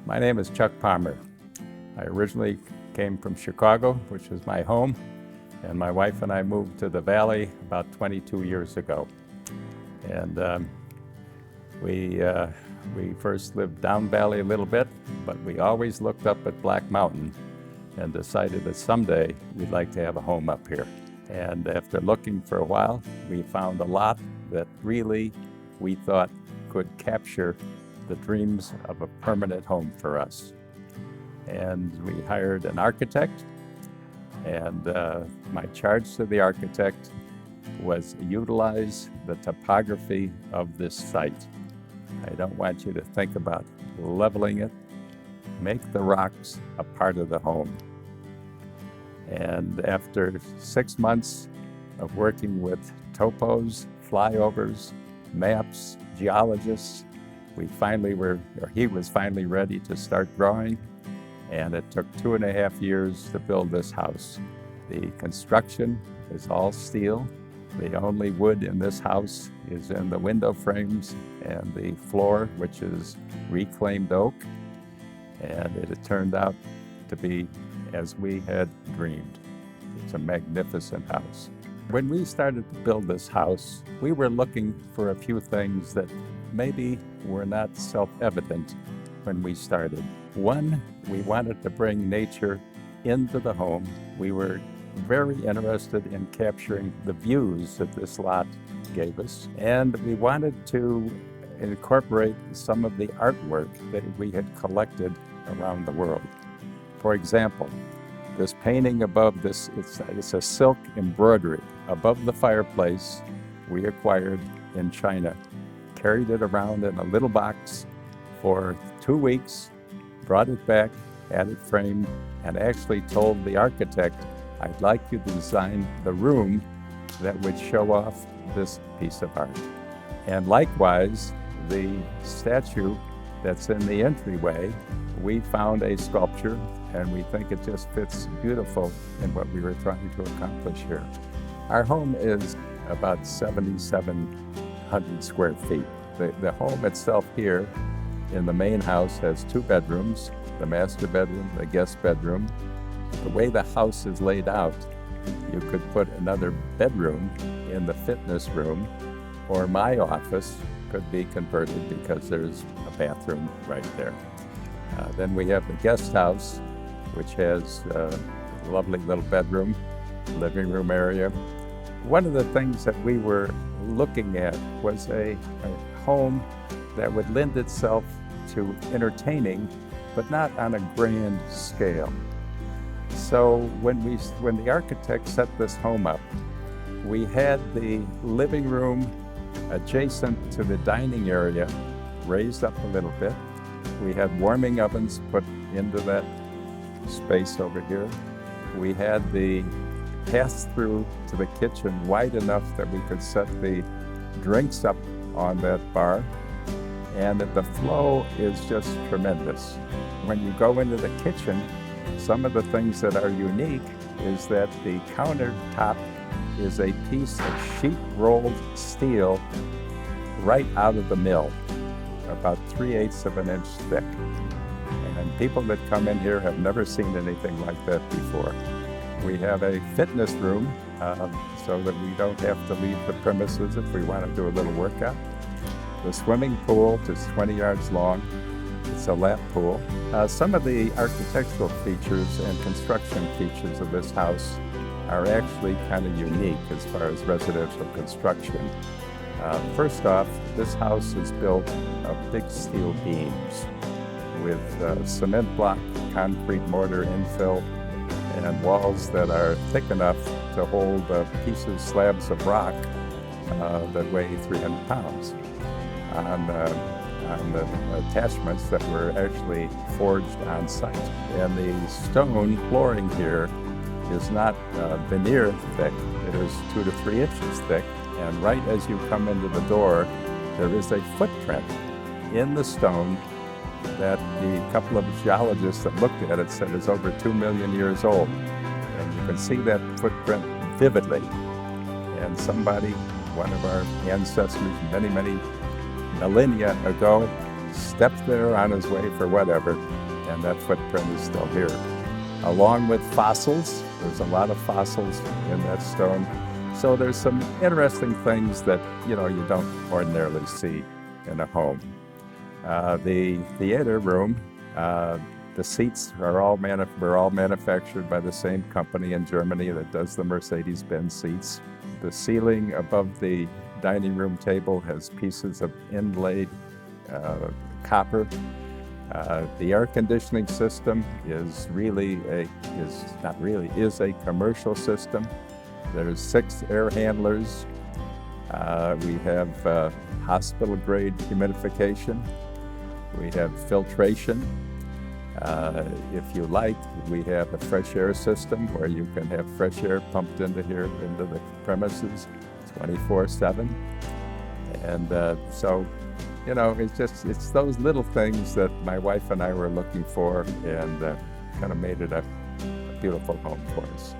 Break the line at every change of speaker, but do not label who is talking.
My name is Chuck Palmer. I originally came from Chicago, which is my home, and my wife and I moved to the Valley about 22 years ago. And we first lived down Valley a little bit, but we always looked up at Black Mountain and decided that someday we'd like to have a home up here. And after looking for a while, we found a lot that really we thought could capture the dreams of a permanent home for us. And we hired an architect, and my charge to the architect was utilize the topography of this site. I don't want you to think about leveling it. Make the rocks a part of the home. And after 6 months of working with topos, flyovers, maps, geologists, he was finally ready to start drawing, and it took 2.5 years to build this house. The construction is all steel. The only wood in this house is in the window frames and the floor, which is reclaimed oak, and it turned out to be as we had dreamed. It's a magnificent house. When we started to build this house, we were looking for a few things that maybe were not self-evident when we started. One, we wanted to bring nature into the home. We were very interested in capturing the views that this lot gave us, and we wanted to incorporate some of the artwork that we had collected around the world. For example, this painting above this, it's a silk embroidery above the fireplace we acquired in China. Carried it around in a little box for 2 weeks, brought it back, had it framed, and actually told the architect, I'd like you to design the room that would show off this piece of art. And likewise, the statue that's in the entryway, we found a sculpture, and we think it just fits beautiful in what we were trying to accomplish here. Our home is about 7,700 square feet. The home itself here in the main house has 2 bedrooms, the master bedroom, the guest bedroom. The way the house is laid out, you could put another bedroom in the fitness room, or my office could be converted because there's a bathroom right there. Then we have the guest house, which has a lovely little bedroom, living room area. One of the things that we were looking at was a home that would lend itself to entertaining, but not on a grand scale. So when the architect set this home up, we had the living room adjacent to the dining area, raised up a little bit. We had warming ovens put into that space over here. We had the pass-through to the kitchen wide enough that we could set the drinks up on that bar, and that the flow is just tremendous. When you go into the kitchen, some of the things that are unique is that the countertop is a piece of sheet-rolled steel right out of the mill, about 3/8 of an inch thick. And people that come in here have never seen anything like that before. We have a fitness room so that we don't have to leave the premises if we want to do a little workout. The swimming pool is 20 yards long. It's a lap pool. Some of the architectural features and construction features of this house are actually kind of unique as far as residential construction. First off, this house is built of big steel beams with cement block, concrete mortar infill, and walls that are thick enough to hold slabs of rock that weigh 300 pounds on the attachments that were actually forged on site. And the stone flooring here is not veneer thick. It is 2 to 3 inches thick. And right as you come into the door, there is a footprint in the stone that the couple of geologists that looked at it said is over 2 million years old. And you can see that footprint vividly. And somebody, one of our ancestors many millennia ago, stepped there on his way for whatever, and that footprint is still here. Along with fossils, there's a lot of fossils in that stone. So there's some interesting things that, you don't ordinarily see in a home. The theater room, the seats were all manufactured by the same company in Germany that does the Mercedes-Benz seats. The ceiling above the dining room table has pieces of inlaid copper. The air conditioning system is a commercial system. There's 6 air handlers. We have hospital-grade humidification. We have filtration. If you like, we have a fresh air system where you can have fresh air pumped into the premises 24/7. And so, it's those little things that my wife and I were looking for, and kind of made it a beautiful home for us.